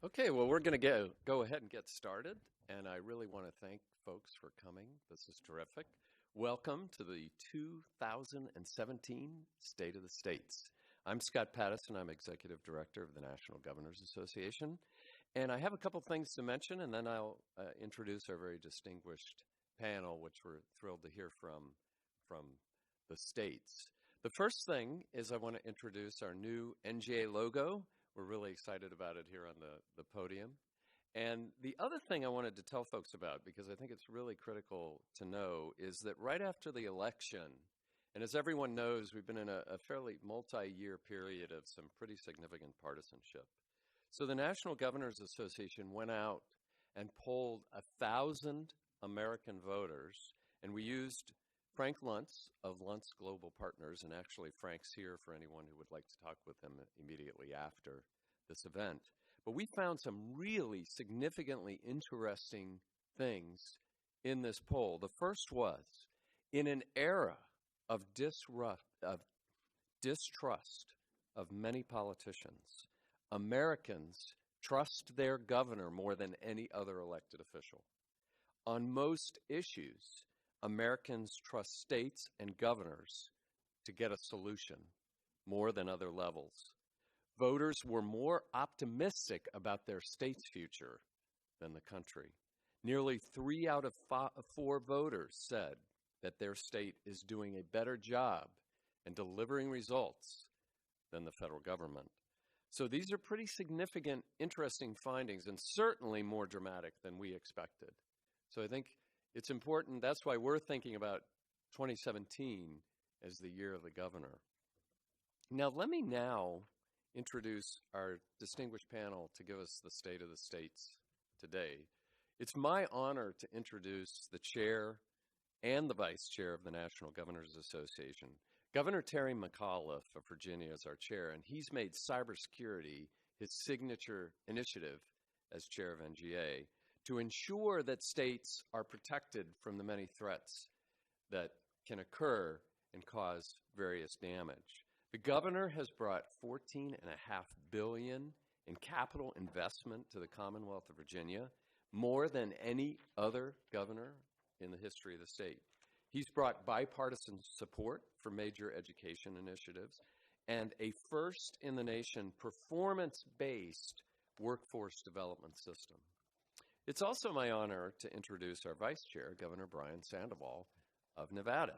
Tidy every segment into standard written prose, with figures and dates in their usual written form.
Okay, well, we're going to go ahead and get started, and I really want to thank folks for coming. This is terrific. Welcome to the 2017 State of the States. I'm Scott Pattison. I'm Executive Director of the National Governors Association, and I have a couple things to mention, and then I'll introduce our very distinguished panel, which we're thrilled to hear from the states. The first thing is I want to introduce our new NGA logo. We're really excited about it here on the podium. And the other thing I wanted to tell folks about, because I think it's really critical to know, is that right after the election, and as everyone knows, we've been in a fairly multi-year period of some pretty significant partisanship. So the National Governors Association went out and polled 1,000 American voters, and we used Frank Luntz of Luntz Global Partners, and actually Frank's here for anyone who would like to talk with him immediately after this event. But we found some really significantly interesting things in this poll. The first was, in an era of distrust of many politicians, Americans trust their governor more than any other elected official. On most issues, Americans trust states and governors to get a solution more than other levels. Voters were more optimistic about their state's future than the country. Nearly 3 out of 4 voters said that their state is doing a better job in delivering results than the federal government. So these are pretty significant, interesting findings, and certainly more dramatic than we expected. So I think it's important. That's why we're thinking about 2017 as the year of the governor. Now, let me introduce our distinguished panel to give us the state of the states today. It's my honor to introduce the chair and the vice chair of the National Governors Association. Governor Terry McAuliffe of Virginia is our chair, and he's made cybersecurity his signature initiative as chair of NGA, to ensure that states are protected from the many threats that can occur and cause various damage. The governor has brought $14.5 billion in capital investment to the Commonwealth of Virginia, more than any other governor in the history of the state. He's brought bipartisan support for major education initiatives and a first-in-the-nation performance-based workforce development system. It's also my honor to introduce our vice chair, Governor Brian Sandoval of Nevada.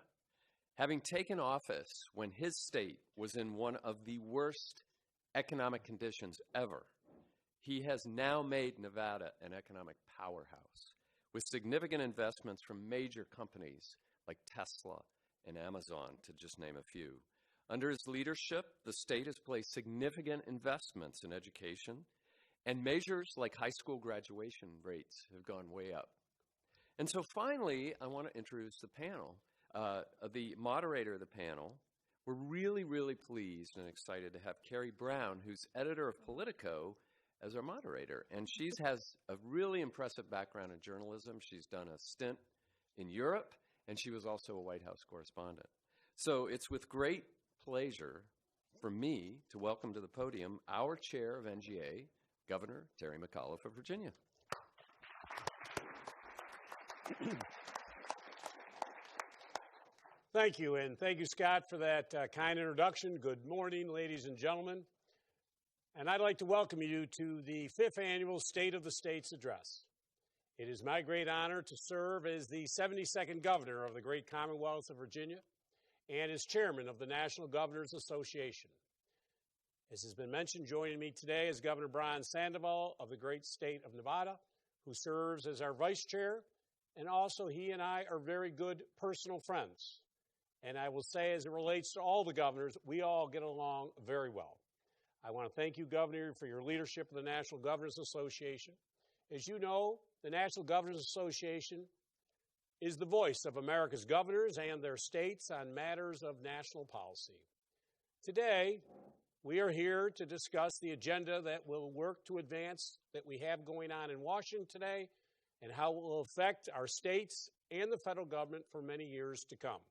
Having taken office when his state was in one of the worst economic conditions ever, he has now made Nevada an economic powerhouse with significant investments from major companies like Tesla and Amazon, to just name a few. Under his leadership, the state has placed significant investments in education, and measures like high school graduation rates have gone way up. And so finally, I want to introduce the panel, the moderator of the panel. We're really, really pleased and excited to have Carrie Brown, who's editor of Politico, as our moderator. And she has a really impressive background in journalism. She's done a stint in Europe, and she was also a White House correspondent. So it's with great pleasure for me to welcome to the podium our chair of NGA, Governor Terry McAuliffe of Virginia. Thank you, and thank you, Scott, for that kind introduction. Good morning, ladies and gentlemen. And I'd like to welcome you to the 5th Annual State of the States Address. It is my great honor to serve as the 72nd Governor of the great Commonwealth of Virginia and as Chairman of the National Governors Association. As has been mentioned, joining me today is Governor Brian Sandoval of the great state of Nevada, who serves as our Vice Chair, and also he and I are very good personal friends. And I will say, as it relates to all the governors, we all get along very well. I want to thank you, Governor, for your leadership of the National Governors Association. As you know, the National Governors Association is the voice of America's governors and their states on matters of national policy. Today, we are here to discuss the agenda that will work to advance that we have going on in Washington today and how it will affect our states and the federal government for many years to come.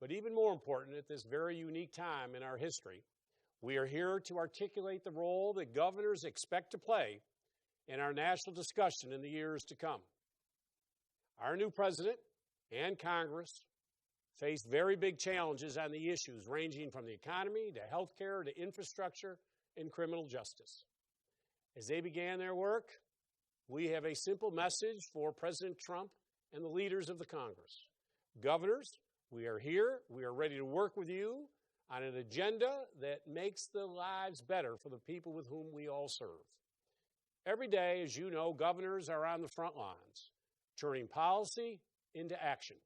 But even more important, at this very unique time in our history, We are here to articulate the role that governors expect to play in our national discussion in the years to come. Our new president and Congress face very big challenges on the issues ranging from the economy to health care to infrastructure and criminal justice. As they began their work, we have a simple message for President Trump and the leaders of the Congress. Governors, we are here. We are ready to work with you on an agenda that makes the lives better for the people with whom we all serve. Every day, as you know, governors are on the front lines, turning policy into action.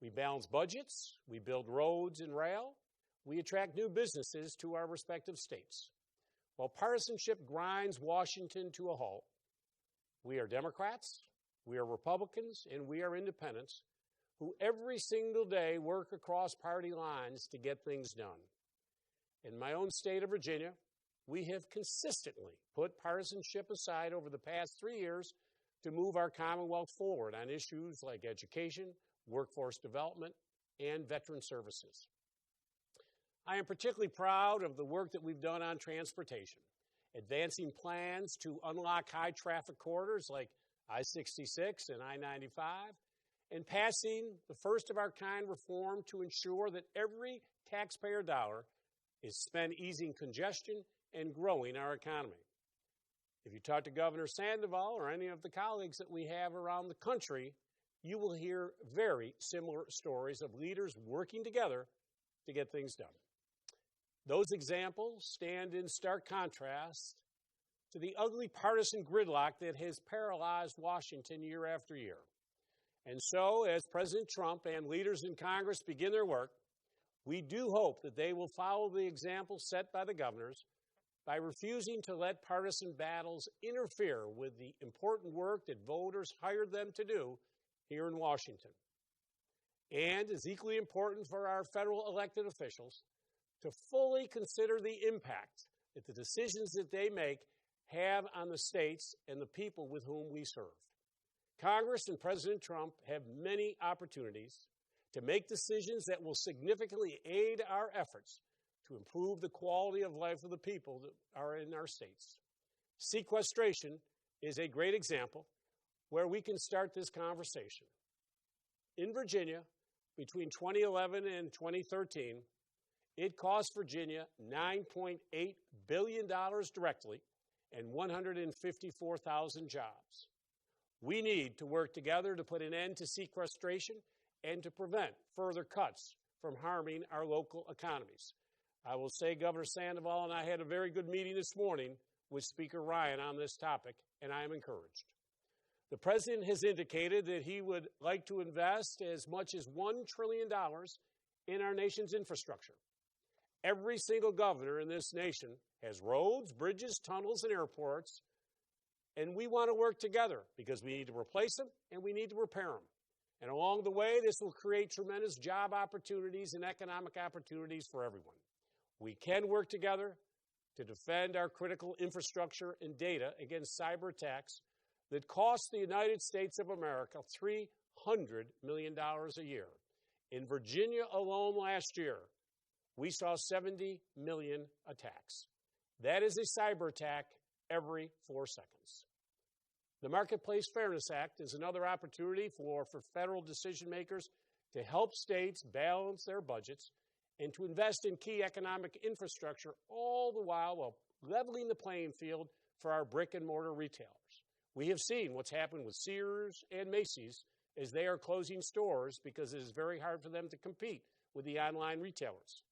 We balance budgets, we build roads and rail, we attract new businesses to our respective states. While partisanship grinds Washington to a halt, we are Democrats, we are Republicans, and we are independents who every single day work across party lines to get things done. In my own state of Virginia, we have consistently put partisanship aside over the past 3 years to move our Commonwealth forward on issues like education, workforce development, and veteran services. I am particularly proud of the work that we've done on transportation, advancing plans to unlock high traffic corridors like I-66 and I-95, and passing the first of our kind reform to ensure that every taxpayer dollar is spent easing congestion and growing our economy. If you talk to Governor Sandoval or any of the colleagues that we have around the country, you will hear very similar stories of leaders working together to get things done. Those examples stand in stark contrast to the ugly partisan gridlock that has paralyzed Washington year after year. And so, as President Trump and leaders in Congress begin their work, we do hope that they will follow the example set by the governors by refusing to let partisan battles interfere with the important work that voters hired them to do here in Washington. And is equally important for our federal elected officials to fully consider the impact that the decisions that they make have on the states and the people with whom we serve. Congress and President Trump have many opportunities to make decisions that will significantly aid our efforts to improve the quality of life of the people that are in our states. Sequestration is a great example where we can start this conversation. In Virginia, between 2011 and 2013, it cost Virginia $9.8 billion directly and 154,000 jobs. We need to work together to put an end to sequestration and to prevent further cuts from harming our local economies. I will say Governor Sandoval and I had a very good meeting this morning with Speaker Ryan on this topic, and I am encouraged. The President has indicated that he would like to invest as much as $1 trillion in our nation's infrastructure. Every single governor in this nation has roads, bridges, tunnels, and airports, and we want to work together because we need to replace them and we need to repair them. And along the way, this will create tremendous job opportunities and economic opportunities for everyone. We can work together to defend our critical infrastructure and data against cyber attacks that cost the United States of America $300 million a year. In Virginia alone last year, we saw 70 million attacks. That is a cyber attack every 4 seconds. The Marketplace Fairness Act is another opportunity for federal decision makers to help states balance their budgets and to invest in key economic infrastructure, all the while leveling the playing field for our brick and mortar retailers. We have seen what's happened with Sears and Macy's as they are closing stores because it is very hard for them to compete with the online retailers.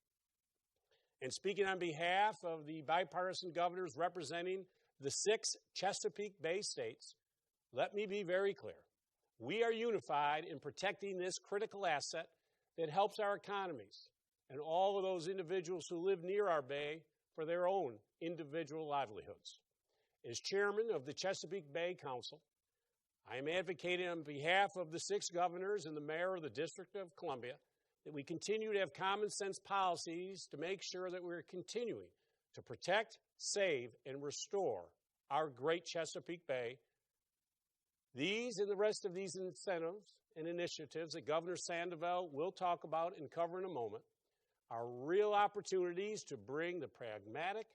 And speaking on behalf of the bipartisan governors representing the 6 Chesapeake Bay states, let me be very clear. We are unified in protecting this critical asset that helps our economies and all of those individuals who live near our bay for their own individual livelihoods. As chairman of the Chesapeake Bay Council, I am advocating on behalf of the 6 governors and the mayor of the District of Columbia that we continue to have common sense policies to make sure that we're continuing to protect, save, and restore our great Chesapeake Bay. These and the rest of these incentives and initiatives that Governor Sandoval will talk about and cover in a moment are real opportunities to bring the pragmatic,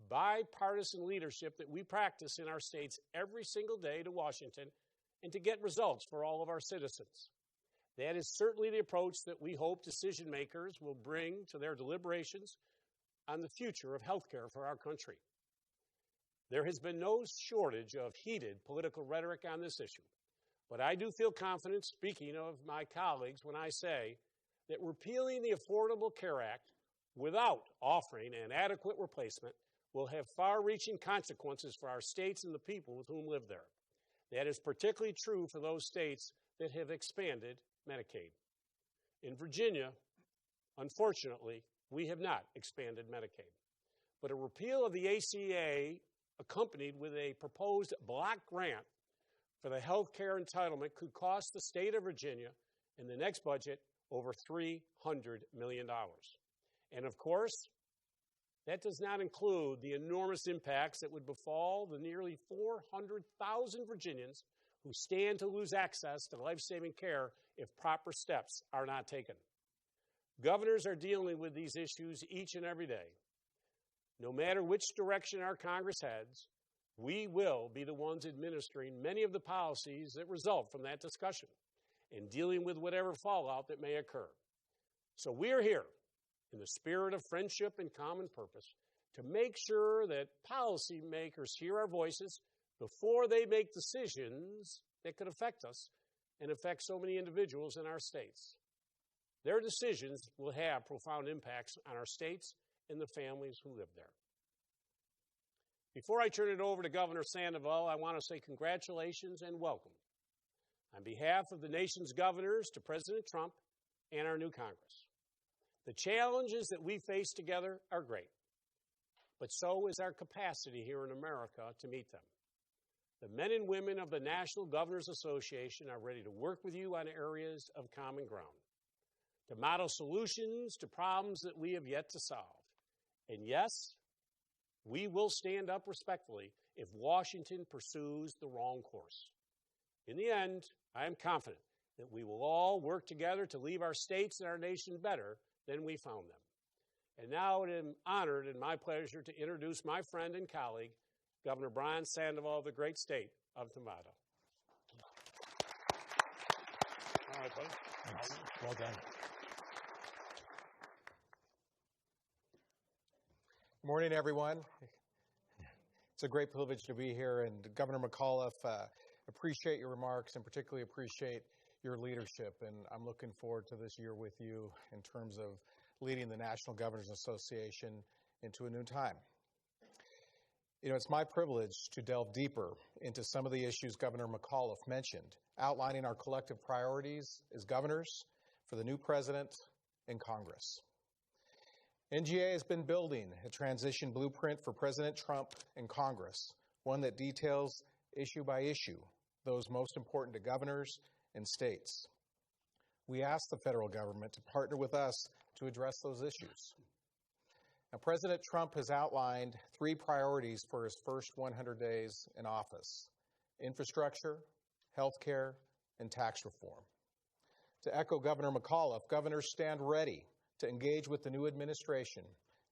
bipartisan leadership that we practice in our states every single day to Washington and to get results for all of our citizens. That is certainly the approach that we hope decision makers will bring to their deliberations on the future of health care for our country. There has been no shortage of heated political rhetoric on this issue, but I do feel confident speaking of my colleagues when I say that repealing the Affordable Care Act without offering an adequate replacement will have far-reaching consequences for our states and the people with whom live there. That is particularly true for those states that have expanded Medicaid. In Virginia, unfortunately, we have not expanded Medicaid. But a repeal of the ACA accompanied with a proposed block grant for the health care entitlement could cost the state of Virginia in the next budget over $300 million. And of course, that does not include the enormous impacts that would befall the nearly 400,000 Virginians who stand to lose access to life-saving care if proper steps are not taken. Governors are dealing with these issues each and every day. No matter which direction our Congress heads, we will be the ones administering many of the policies that result from that discussion and dealing with whatever fallout that may occur. So we are here in the spirit of friendship and common purpose to make sure that policymakers hear our voices before they make decisions that could affect us and affect so many individuals in our states. Their decisions will have profound impacts on our states and the families who live there. Before I turn it over to Governor Sandoval, I want to say congratulations and welcome on behalf of the nation's governors to President Trump and our new Congress. The challenges that we face together are great, but so is our capacity here in America to meet them. The men and women of the National Governors Association are ready to work with you on areas of common ground, to model solutions to problems that we have yet to solve. And yes, we will stand up respectfully if Washington pursues the wrong course. In the end, I am confident that we will all work together to leave our states and our nation better than we found them. And now I am honored and my pleasure to introduce my friend and colleague, Governor Brian Sandoval of the great state of Nevada. All right, buddy. Thanks. Well done. Good morning, everyone. It's a great privilege to be here, and Governor McAuliffe, appreciate your remarks and particularly appreciate your leadership, and I'm looking forward to this year with you in terms of leading the National Governors Association into a new time. You know, it's my privilege to delve deeper into some of the issues Governor McAuliffe mentioned, outlining our collective priorities as governors for the new president and Congress. NGA has been building a transition blueprint for President Trump and Congress, one that details issue by issue those most important to governors and states. We ask the federal government to partner with us to address those issues. Now, President Trump has outlined 3 priorities for his first 100 days in office: infrastructure, health care, and tax reform. To echo Governor McAuliffe, governors stand ready to engage with the new administration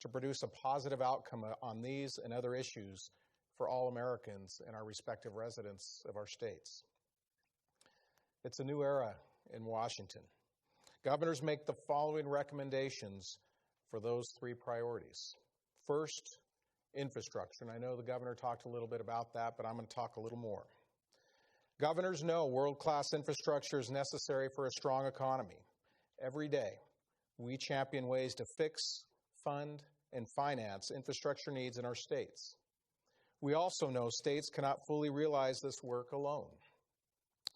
to produce a positive outcome on these and other issues for all Americans and our respective residents of our states. It's a new era in Washington. Governors make the following recommendations for those 3 priorities. First, infrastructure, and I know the governor talked a little bit about that, but I'm going to talk a little more. Governors know world-class infrastructure is necessary for a strong economy. Every day, we champion ways to fix, fund, and finance infrastructure needs in our states. We also know states cannot fully realize this work alone.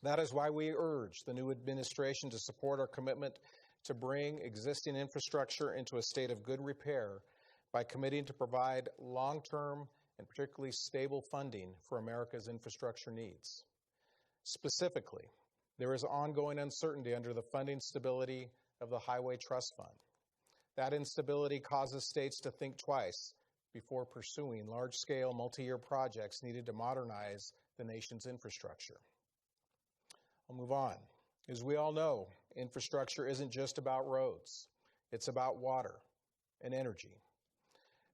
That is why we urge the new administration to support our commitment to bring existing infrastructure into a state of good repair by committing to provide long-term and particularly stable funding for America's infrastructure needs. Specifically, there is ongoing uncertainty under the funding stability of the Highway Trust Fund. That instability causes states to think twice before pursuing large-scale multi-year projects needed to modernize the nation's infrastructure. I'll move on. As we all know, infrastructure isn't just about roads. It's about water, and energy.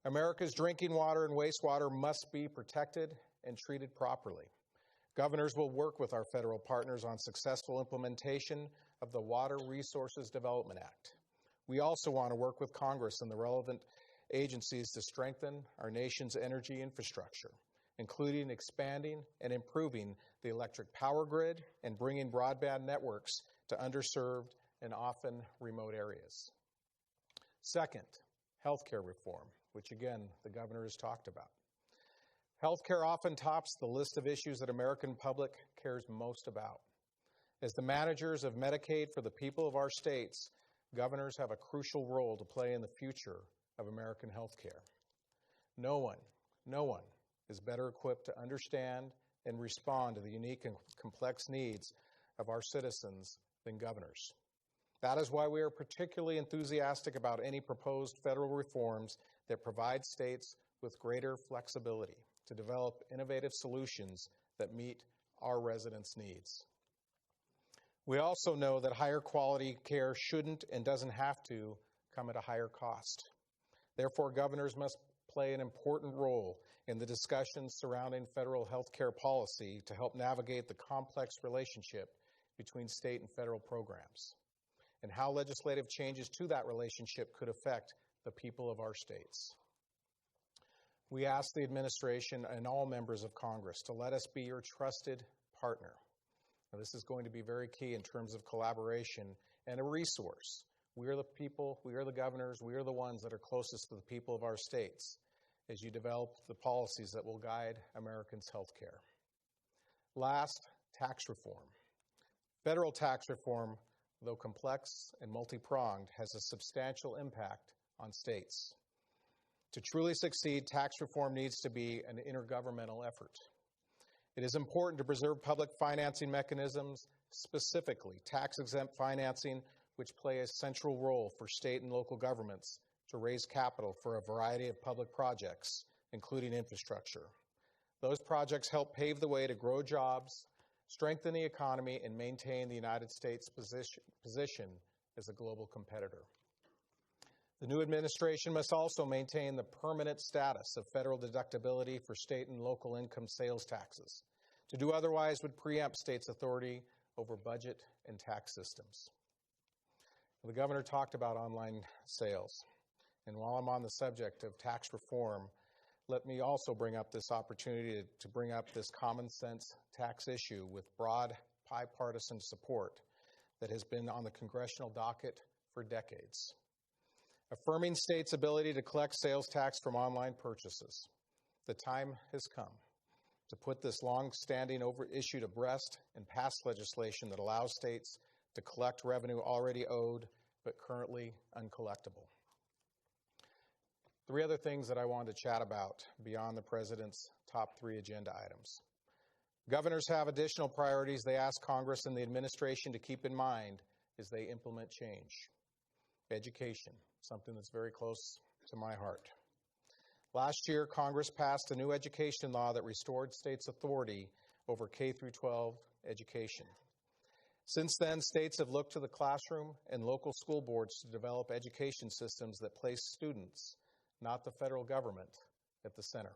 America's drinking water and wastewater must be protected and treated properly. Governors will work with our federal partners on successful implementation of the Water Resources Development Act. We also want to work with Congress and the relevant agencies to strengthen our nation's energy infrastructure, including expanding and improving the electric power grid and bringing broadband networks to underserved and often remote areas. Second, healthcare reform, which again, the governor has talked about. Healthcare often tops the list of issues that American public cares most about. As the managers of Medicaid for the people of our states, governors have a crucial role to play in the future of American healthcare. No one is better equipped to understand and respond to the unique and complex needs of our citizens than governors. That is why we are particularly enthusiastic about any proposed federal reforms that provide states with greater flexibility to develop innovative solutions that meet our residents' needs. We also know that higher quality care shouldn't and doesn't have to come at a higher cost. Therefore, governors must play an important role in the discussions surrounding federal health care policy to help navigate the complex relationship between state and federal programs and how legislative changes to that relationship could affect the people of our states. We ask the administration and all members of Congress to let us be your trusted partner. Now, this is going to be very key in terms of collaboration and a resource. We are the people, we are the governors, we are the ones that are closest to the people of our states as you develop the policies that will guide Americans' health care. Last, tax reform. Federal tax reform, though complex and multi-pronged, has a substantial impact on states. To truly succeed, tax reform needs to be an intergovernmental effort. It is important to preserve public financing mechanisms, specifically tax-exempt financing, which play a central role for state and local governments to raise capital for a variety of public projects, including infrastructure. Those projects help pave the way to grow jobs, strengthen the economy, and maintain the United States' position as a global competitor. The new administration must also maintain the permanent status of federal deductibility for state and local income sales taxes. To do otherwise would preempt states' authority over budget and tax systems. The governor talked about online sales. And while I'm on the subject of tax reform, let me also bring up this opportunity to bring up this common sense tax issue with broad bipartisan support that has been on the congressional docket for decades. Affirming states' ability to collect sales tax from online purchases. The time has come to put this long-standing issue to rest and pass legislation that allows states to collect revenue already owed but currently uncollectible. Three other things that I wanted to chat about beyond the President's top 3 agenda items. Governors have additional priorities they ask Congress and the administration to keep in mind as they implement change. Education, something that's very close to my heart. Last year, Congress passed a new education law that restored states' authority over K-12 education. Since then, states have looked to the classroom and local school boards to develop education systems that place students, not the federal government, at the center.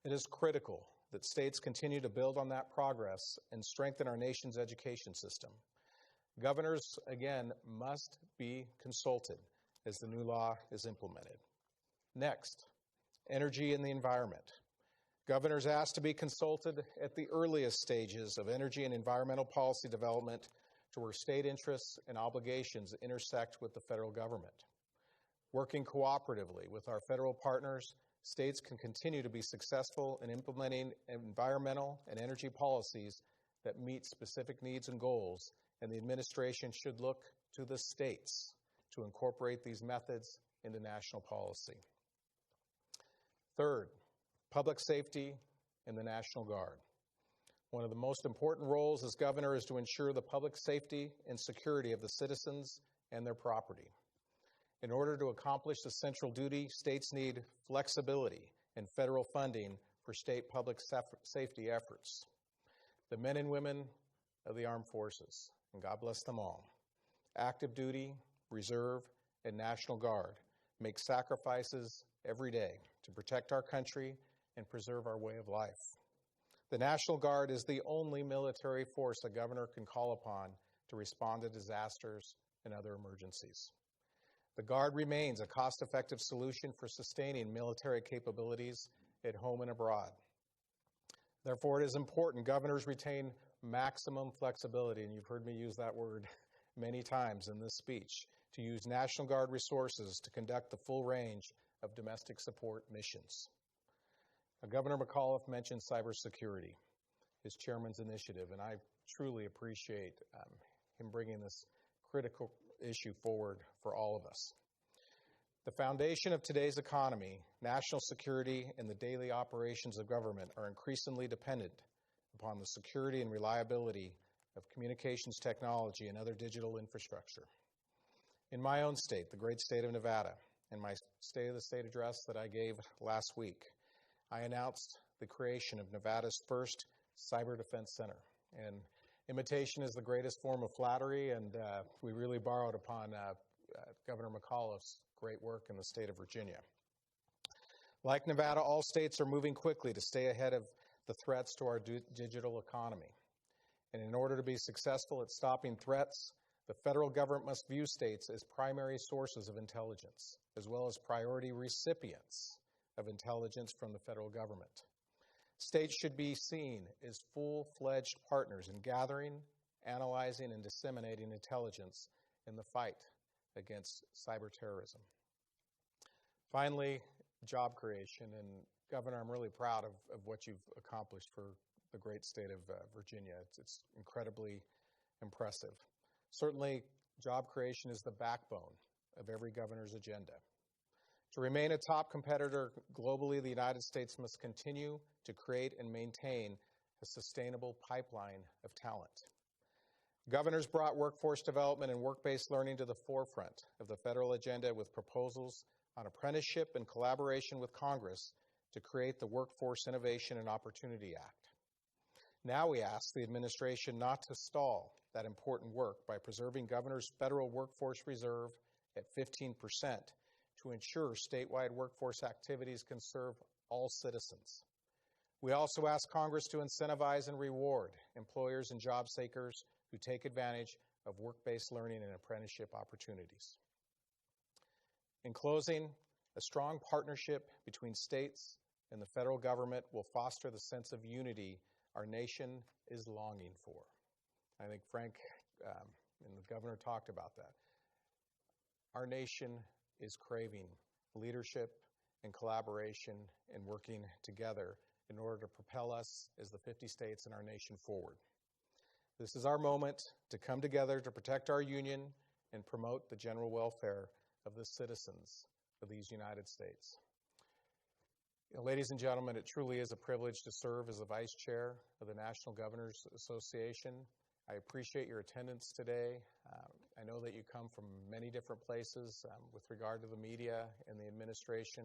It is critical that states continue to build on that progress and strengthen our nation's education system. Governors, again, must be consulted as the new law is implemented. Next, energy and the environment. Governors asked to be consulted at the earliest stages of energy and environmental policy development to where state interests and obligations intersect with the federal government. Working cooperatively with our federal partners, states can continue to be successful in implementing environmental and energy policies that meet specific needs and goals, and the administration should look to the states to incorporate these methods into national policy. Third, public safety and the National Guard. One of the most important roles as governor is to ensure the public safety and security of the citizens and their property. In order to accomplish the central duty, states need flexibility and federal funding for state public safety efforts. The men and women of the armed forces, and God bless them all, active duty, reserve, and National Guard, make sacrifices every day to protect our country and preserve our way of life. The National Guard is the only military force a governor can call upon to respond to disasters and other emergencies. The Guard remains a cost-effective solution for sustaining military capabilities at home and abroad. Therefore, it is important governors retain maximum flexibility, and you've heard me use that word many times in this speech, to use National Guard resources to conduct the full range of domestic support missions. Governor McAuliffe mentioned cybersecurity, his chairman's initiative, and I truly appreciate him bringing this critical issue forward for all of us. The foundation of today's economy, national security, and the daily operations of government are increasingly dependent upon the security and reliability of communications technology and other digital infrastructure. In my own state, the great state of Nevada, in my State of the State address that I gave last week, I announced the creation of Nevada's first Cyber Defense Center. And imitation is the greatest form of flattery, and we really borrowed upon Governor McAuliffe's great work in the state of Virginia. Like Nevada, all states are moving quickly to stay ahead of the threats to our digital economy. And in order to be successful at stopping threats, the federal government must view states as primary sources of intelligence, as well as priority recipients of intelligence from the federal government. States should be seen as full-fledged partners in gathering, analyzing, and disseminating intelligence in the fight against cyber terrorism. Finally, job creation. And Governor, I'm really proud of what you've accomplished for the great state of Virginia. It's incredibly impressive. Certainly, job creation is the backbone of every governor's agenda. To remain a top competitor globally, the United States must continue to create and maintain a sustainable pipeline of talent. Governors brought workforce development and work-based learning to the forefront of the federal agenda with proposals on apprenticeship and collaboration with Congress to create the Workforce Innovation and Opportunity Act. Now we ask the administration not to stall that important work by preserving Governor's federal workforce reserve at 15% to ensure statewide workforce activities can serve all citizens. We also ask Congress to incentivize and reward employers and job seekers who take advantage of work-based learning and apprenticeship opportunities. In closing, a strong partnership between states and the federal government will foster the sense of unity our nation is longing for. I think Frank and the governor talked about that. Our nation is craving leadership and collaboration and working together in order to propel us as the 50 states in our nation forward. This is our moment to come together to protect our union and promote the general welfare of the citizens of these United States. Ladies and gentlemen, it truly is a privilege to serve as the Vice Chair of the National Governors Association. I appreciate your attendance today. I know that you come from many different places with regard to the media and the administration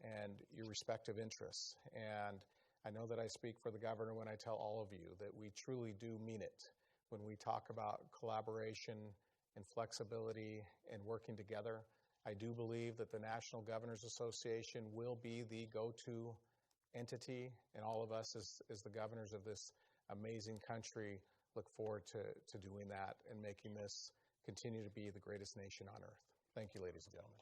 and your respective interests. And I know that I speak for the governor when I tell all of you that we truly do mean it when we talk about collaboration and flexibility and working together. I do believe that the National Governors Association will be the go-to entity, and all of us as the governors of this amazing country look forward to doing that and making this continue to be the greatest nation on earth. Thank you, ladies and gentlemen.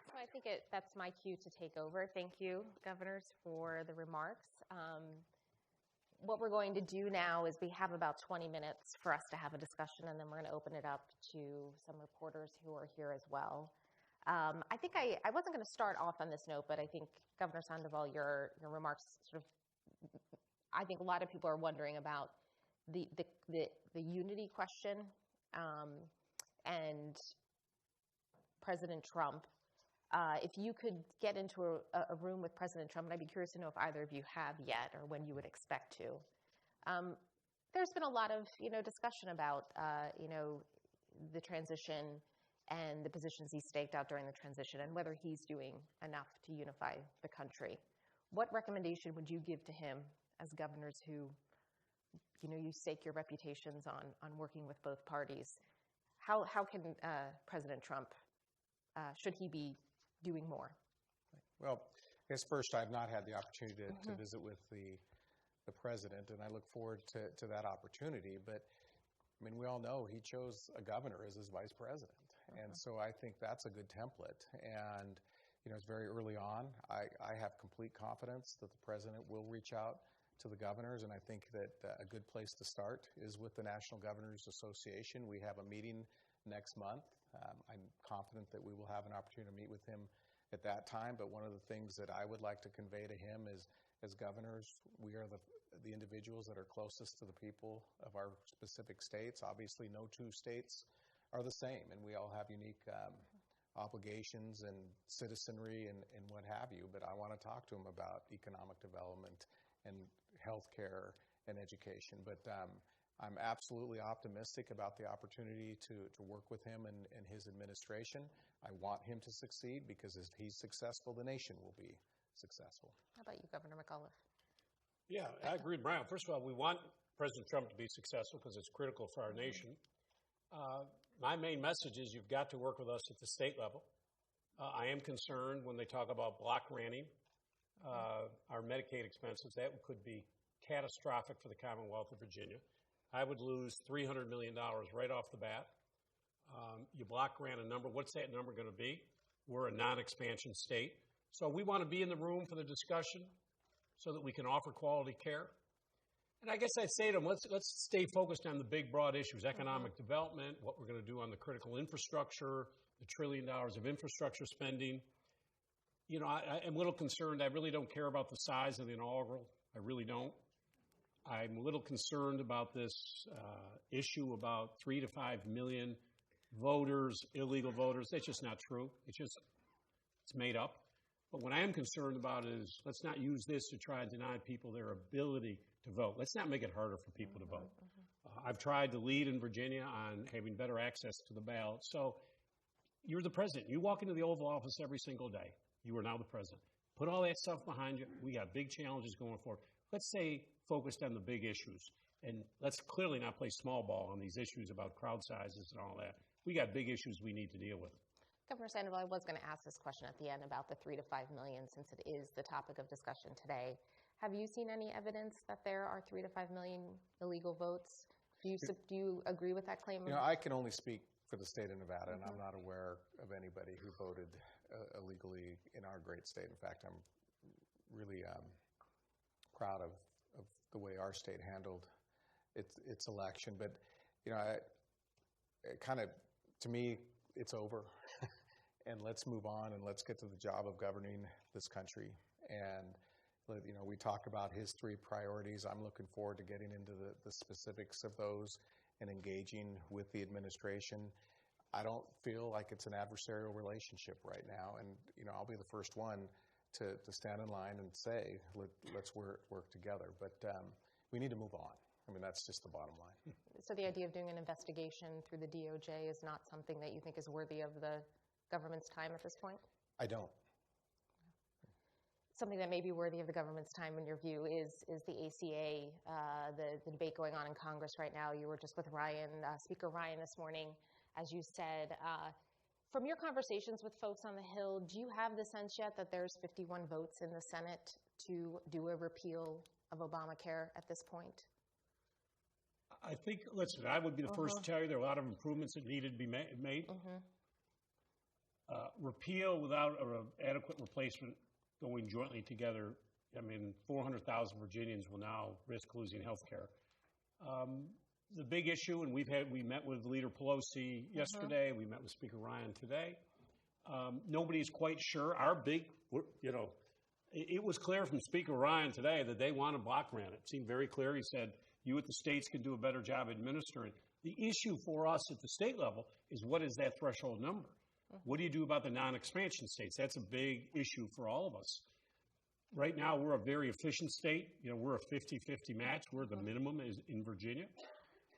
So I think that's my cue to take over. Thank you, governors, for the remarks. What we're going to do now is we have about 20 minutes for us to have a discussion, and then we're going to open it up to some reporters who are here as well. I think I wasn't going to start off on this note, but I think, Governor Sandoval, your remarks sort of, I think a lot of people are wondering about the unity question and President Trump. If you could get into a room with President Trump, and I'd be curious to know if either of you have yet or when you would expect to. There's been a lot of discussion about the transition and the positions he staked out during the transition and whether he's doing enough to unify the country. What recommendation would you give to him as governors who you stake your reputations on working with both parties. How can President Trump, should he be doing more? Well, I guess first, I've not had the opportunity to visit with the president, and I look forward to that opportunity. But I mean, we all know he chose a governor as his vice president, and so I think that's a good template. And it's very early on. I have complete confidence that the president will reach out to the governors, and I think that a good place to start is with the National Governors Association. We have a meeting next month. I'm confident that we will have an opportunity to meet with him at that time, but one of the things that I would like to convey to him is, as governors, we are the individuals that are closest to the people of our specific states. Obviously, no two states are the same, and we all have unique obligations and citizenry and what have you, but I want to talk to him about economic development and healthcare and education. But I'm absolutely optimistic about the opportunity to work with him and his administration. I want him to succeed because if he's successful, the nation will be successful. How about you, Governor McAuliffe? Yeah, I agree with Brian. First of all, we want President Trump to be successful because it's critical for our nation. My main message is you've got to work with us at the state level. I am concerned when they talk about block granting our Medicaid expenses. That could be catastrophic for the Commonwealth of Virginia. I would lose $300 million right off the bat. You block grant a number. What's that number going to be? We're a non-expansion state. So we want to be in the room for the discussion so that we can offer quality care. And I guess I'd say to them, let's stay focused on the big, broad issues, economic development, what we're going to do on the critical infrastructure, the $1 trillion of infrastructure spending. I'm a little concerned. I really don't care about the size of the inaugural. I really don't. I'm a little concerned about this issue about 3 to 5 million voters, illegal voters. That's just not true. It's made up. But what I am concerned about is let's not use this to try and deny people their ability to vote. Let's not make it harder for people to vote. I've tried to lead in Virginia on having better access to the ballot. So you're the president. You walk into the Oval Office every single day. You are now the president. Put all that stuff behind you. We got big challenges going forward. Let's stay focused on the big issues. And let's clearly not play small ball on these issues about crowd sizes and all that. We got big issues we need to deal with. Governor Sandoval, I was going to ask this question at the end about the 3 to 5 million, since it is the topic of discussion today. Have you seen any evidence that there are 3 to 5 million illegal votes? Do you agree with that claim? I can only speak for the state of Nevada, and I'm not aware of anybody who voted illegally in our great state. In fact, I'm really proud of the way our state handled its election. But, to me, it's over. And let's move on and let's get to the job of governing this country. And, we talk about his 3 priorities. I'm looking forward to getting into the specifics of those and engaging with the administration. I don't feel like it's an adversarial relationship right now. And, I'll be the first one to stand in line and say, let's work together. But we need to move on. I mean, that's just the bottom line. So the idea of doing an investigation through the DOJ is not something that you think is worthy of the government's time at this point? I don't. Something that may be worthy of the government's time, in your view, is the ACA, the debate going on in Congress right now. You were just with Speaker Ryan this morning, as you said. From your conversations with folks on the Hill, do you have the sense yet that there's 51 votes in the Senate to do a repeal of Obamacare at this point? I think, listen, I would be the first to tell you there are a lot of improvements that needed to be made. Repeal without an adequate replacement going jointly together, 400,000 Virginians will now risk losing health care. The big issue, and we met with Leader Pelosi yesterday, we met with Speaker Ryan today. Nobody's quite sure. It was clear from Speaker Ryan today that they want to block grant it. It seemed very clear. He said, you at the states can do a better job administering. The issue for us at the state level is what is that threshold number? What do you do about the non-expansion states? That's a big issue for all of us. Right now, we're a very efficient state. We're a 50-50 match. We're the minimum in Virginia.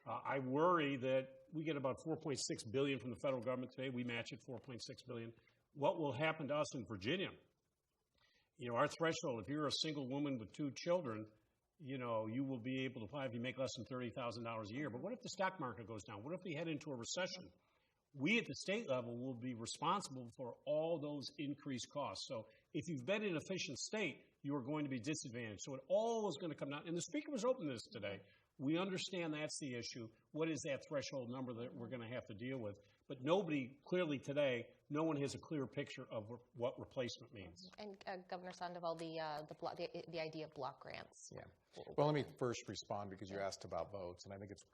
I worry that we get about $4.6 billion from the federal government today. We match it $4.6 billion. What will happen to us in Virginia? Our threshold, if you're a single woman with 2 children, you will be able to apply if you make less than $30,000 a year. But what if the stock market goes down? What if we head into a recession? We at the state level will be responsible for all those increased costs. So if you've been an efficient state, you are going to be disadvantaged. So it all is going to come down. And the Speaker was open to this today. We understand that's the issue. What is that threshold number that we're going to have to deal with? But nobody, clearly today, no one has a clear picture of what replacement means. And Governor Sandoval, the idea of block grants. Yeah. Well, let me first respond because you asked about votes, and I think it's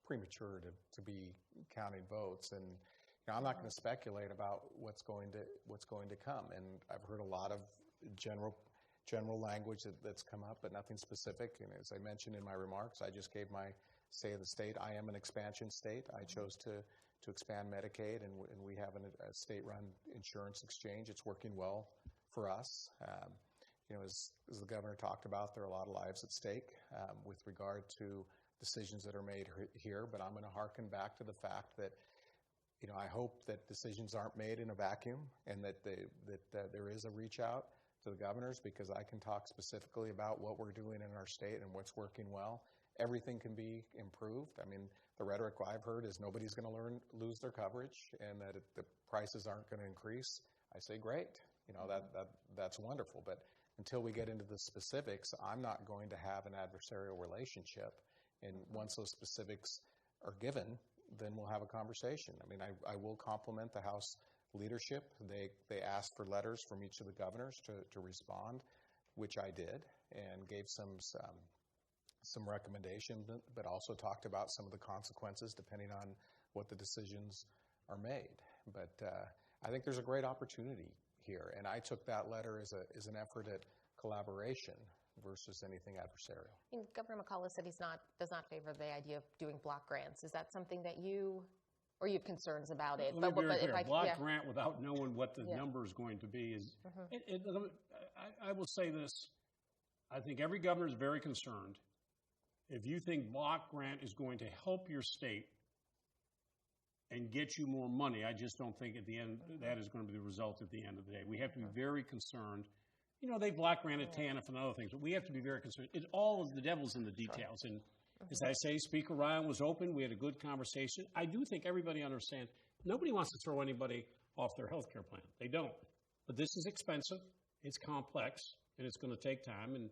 premature to be counting votes. And I'm not going to speculate about what's going to come. And I've heard a lot of general language that's come up, but nothing specific. And as I mentioned in my remarks, I just gave my say of the state. I am an expansion state. I chose to expand Medicaid, and we have a state-run insurance exchange. It's working well for us. As the governor talked about, there are a lot of lives at stake with regard to decisions that are made here. But I'm going to hearken back to the fact that I hope that decisions aren't made in a vacuum, and that there is a reach out to the governors, because I can talk specifically about what we're doing in our state and what's working well. Everything can be improved. I mean, the rhetoric I've heard is nobody's going to lose their coverage, and that the prices aren't going to increase. I say, great. That's wonderful. But until we get into the specifics, I'm not going to have an adversarial relationship. And once those specifics are given, then we'll have a conversation. I mean, I will compliment the House leadership. They asked for letters from each of the governors to respond, which I did, and gave some recommendations, but also talked about some of the consequences depending on what the decisions are made. But I think there's a great opportunity here, and I took that letter as an effort at collaboration versus anything adversarial. And Governor McAuliffe said does not favor the idea of doing block grants. Is that something that you have concerns about it? Let me be very clear. Block grant without knowing what the number is going to be is. I will say this: I think every governor is very concerned. If you think block grant is going to help your state and get you more money, I just don't think at the end that is going to be the result at the end of the day. We have to be very concerned. They block granted TANF and other things, but we have to be very concerned. All of the devil's in the details. And as I say, Speaker Ryan was open. We had a good conversation. I do think everybody understands nobody wants to throw anybody off their health care plan. They don't. But this is expensive. It's complex, and it's going to take time. And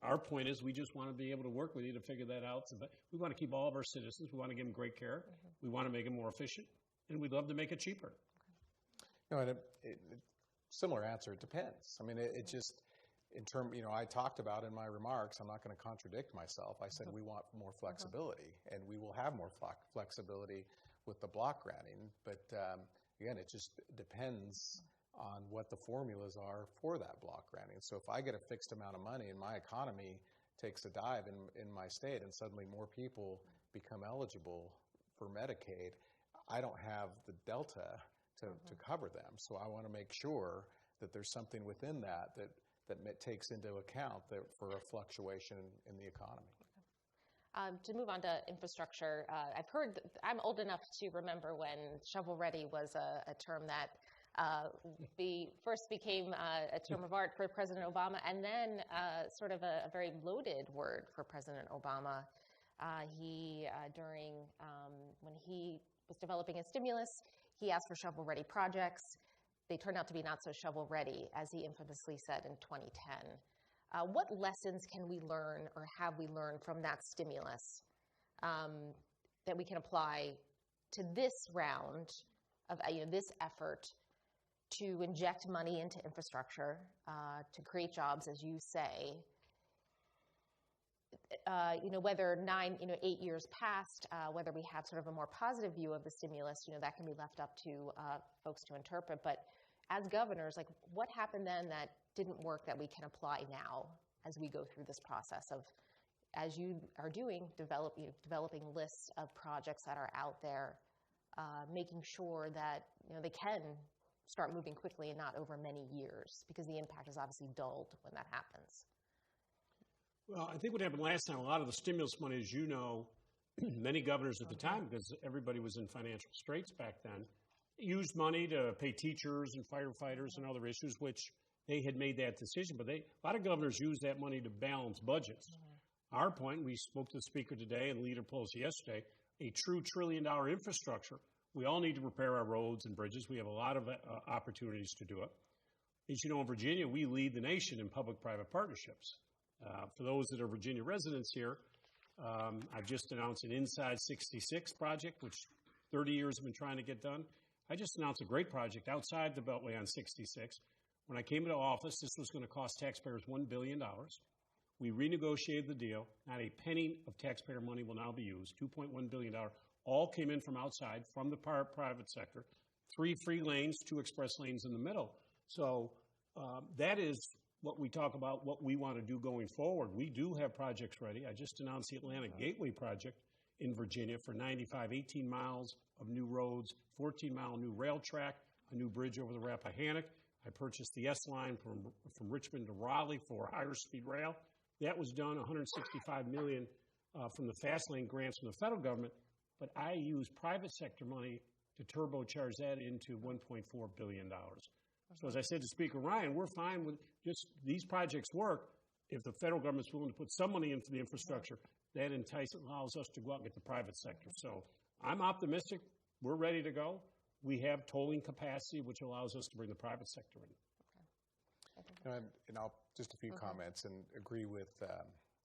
our point is we just want to be able to work with you to figure that out. We want to keep all of our citizens. We want to give them great care. We want to make it more efficient, and we'd love to make it cheaper. Similar answer, it depends. I mean, it just, in terms, I talked about in my remarks, I'm not going to contradict myself. I said we want more flexibility, and we will have more flexibility with the block granting. But again, it just depends on what the formulas are for that block granting. So if I get a fixed amount of money and my economy takes a dive in my state and suddenly more people become eligible for Medicaid, I don't have the delta to cover them. So I want to make sure that there's something within that takes into account for a fluctuation in the economy. To move on to infrastructure, I'm old enough to remember when shovel-ready was a term that first became a term of art for President Obama, and then sort of a very loaded word for President Obama. When he was developing a stimulus, he asked for shovel-ready projects. They turned out to be not so shovel-ready, as he infamously said in 2010. What lessons can we learn, or have we learned from that stimulus that we can apply to this round of this effort to inject money into infrastructure, to create jobs, as you say? Whether 8 years passed, whether we have sort of a more positive view of the stimulus, that can be left up to folks to interpret. But as governors, what happened then that didn't work that we can apply now as we go through this process of, as you are doing, developing lists of projects that are out there, making sure that they can start moving quickly and not over many years, because the impact is obviously dulled when that happens. Well, I think what happened last time, a lot of the stimulus money, as you know, many governors at the time, because everybody was in financial straits back then, used money to pay teachers and firefighters and other issues, which they had made that decision. But a lot of governors used that money to balance budgets. our point, we spoke to the Speaker today and Leader Pelosi yesterday, a true $1 trillion infrastructure. We all need to repair our roads and bridges. We have a lot of opportunities to do it. As you know, in Virginia, we lead the nation in public-private partnerships. For those that are Virginia residents here, I've just announced an Inside 66 project, which 30 years have been trying to get done. I just announced a great project outside the Beltway on 66. When I came into office, this was going to cost taxpayers $1 billion. We renegotiated the deal. Not a penny of taxpayer money will now be used. $2.1 billion. All came in from outside, from the private sector. 3 free lanes, 2 express lanes in the middle. So that is what we talk about, what we want to do going forward. We do have projects ready. I just announced the Atlantic Gateway project in Virginia for 95, 18 miles of new roads, 14-mile new rail track, a new bridge over the Rappahannock. I purchased the S-Line from Richmond to Raleigh for higher speed rail. That was done, $165 million from the fast lane grants from the federal government, but I used private sector money to turbocharge that into $1.4 billion. So as I said to Speaker Ryan, we're fine with just these projects work if the federal government's willing to put some money into the infrastructure. That allows us to go out and get the private sector. So I'm optimistic. We're ready to go. We have tolling capacity, which allows us to bring the private sector in. And I'll just a few comments and agree with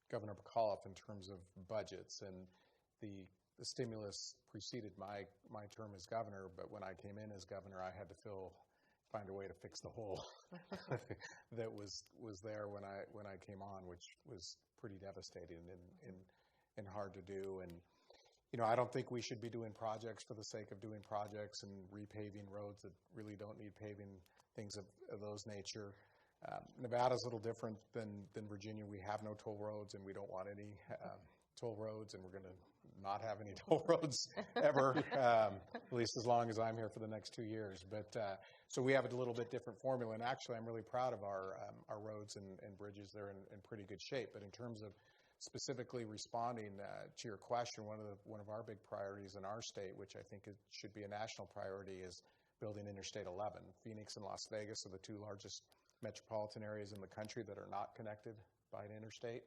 Governor McAuliffe in terms of budgets, and the stimulus preceded my term as governor, but when I came in as governor, I had to find a way to fix the hole that was there when I came on, which was pretty devastating and hard to do. And you know, I don't think we should be doing projects for the sake of doing projects and repaving roads that really don't need paving, things of those nature. Nevada's a little different than Virginia. We have no toll roads, and we don't want any toll roads, and we're going to not have any toll roads ever, at least as long as I'm here for the next 2 years. But so we have a little bit different formula, and actually I'm really proud of our roads and bridges. They're in pretty good shape. But in terms of specifically responding to your question, one of our big priorities in our state, which I think should be a national priority, is building Interstate 11. Phoenix and Las Vegas are the 2 largest metropolitan areas in the country that are not connected by an interstate.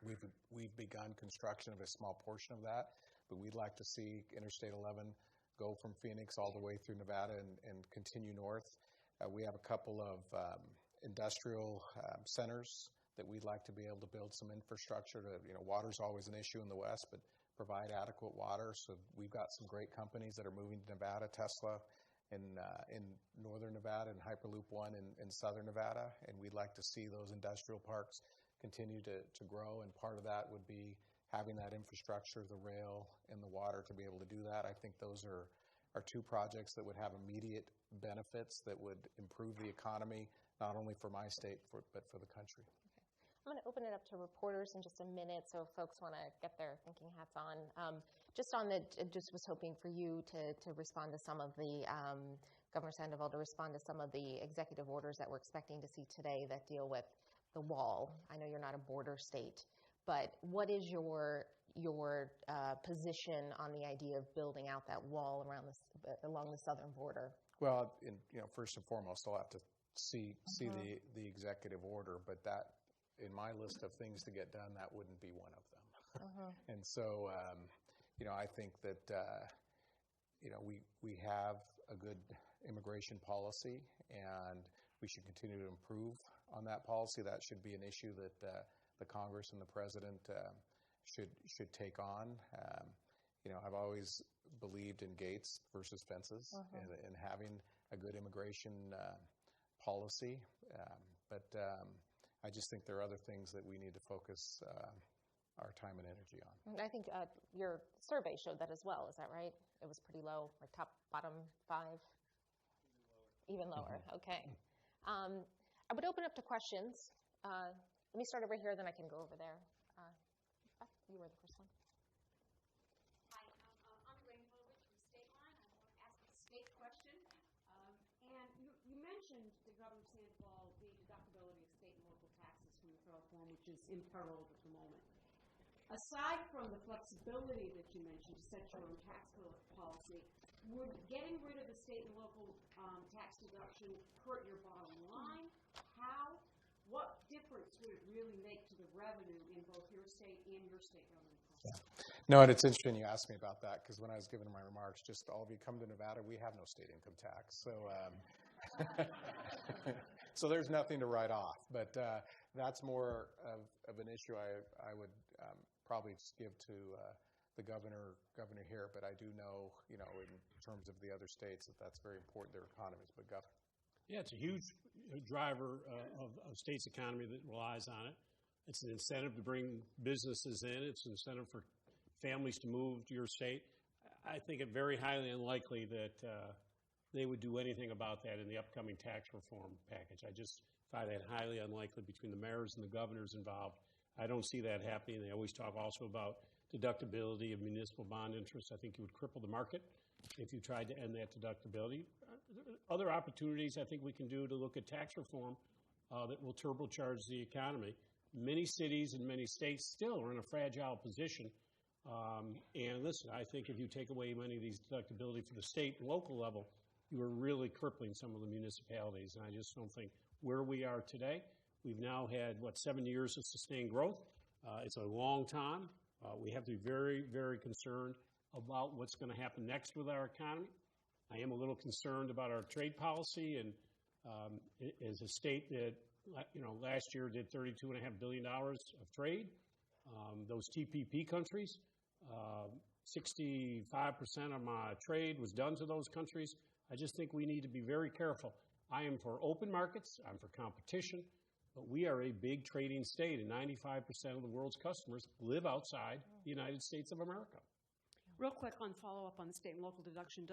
We've begun construction of a small portion of that, but we'd like to see Interstate 11 go from Phoenix all the way through Nevada and continue north. We have a couple of industrial centers that we'd like to be able to build some infrastructure to, you know, water's always an issue in the West, but provide adequate water. So we've got some great companies that are moving to Nevada, Tesla in northern Nevada and Hyperloop One in southern Nevada, and we'd like to see those industrial parks continue to grow, and part of that would be having that infrastructure, the rail and the water, to be able to do that. I think those are 2 projects that would have immediate benefits that would improve the economy, not only for my state, but for the country. I'm going to open it up to reporters in just a minute, so if folks want to get their thinking hats on. Just was hoping for you to respond to some of the, Governor Sandoval, to respond to some of the executive orders that we're expecting to see today that deal with the wall. I know you're not a border state, but what is your position on the idea of building out that wall along the southern border? Well, first and foremost, I'll have to see the executive order, but that, in my list of things to get done, that wouldn't be one of them. And so, I think that, we have a good immigration policy, and we should continue to improve on that policy. That should be an issue that the Congress and the President should take on. I've always believed in gates versus fences and having a good immigration policy, but I just think there are other things that we need to focus our time and energy on. I think your survey showed that as well. Is that right? It was pretty low, like top, bottom 5? Even lower. Okay. I would open up to questions. Let me start over here, then I can go over there. You were the first one. Hi, I'm Elaine Holovich from State Line. I want to ask a state question. And you mentioned the Governor Sandoval, the deductibility of state and local taxes from the federal form, which is imperiled at the moment. Aside from the flexibility that you mentioned to set your own tax policy, would getting rid of the state and local tax deduction hurt your bottom line? How? what difference would it really make to the revenue in both your state and your state government? Yeah. No, and it's interesting you asked me about that, because when I was giving my remarks, just all of you come to Nevada, we have no state income tax. So so there's nothing to write off. But that's more of an issue I would probably just give to the governor here. But I do know, in terms of the other states, that's very important to their economies. But Governor. Yeah, it's a huge driver of state's economy that relies on it. It's an incentive to bring businesses in. It's an incentive for families to move to your state. I think it very highly unlikely that they would do anything about that in the upcoming tax reform package. I just find that highly unlikely between the mayors and the governors involved. I don't see that happening. They always talk also about deductibility of municipal bond interest. I think you would cripple the market if you tried to end that deductibility. Other opportunities I think we can do to look at tax reform that will turbocharge the economy. Many cities and many states still are in a fragile position. And listen, I think if you take away many of these deductibility for the state and local level, you are really crippling some of the municipalities. And I just don't think where we are today, we've now had, 7 years of sustained growth. It's a long time. We have to be very, very concerned about what's going to happen next with our economy. I am a little concerned about our trade policy, and as a state that, last year did $32.5 billion of trade. Those TPP countries, 65% of my trade was done to those countries. I just think we need to be very careful. I am for open markets. I'm for competition. But we are a big trading state, and 95% of the world's customers live outside the United States of America. Real quick on follow-up on the state and local deduction,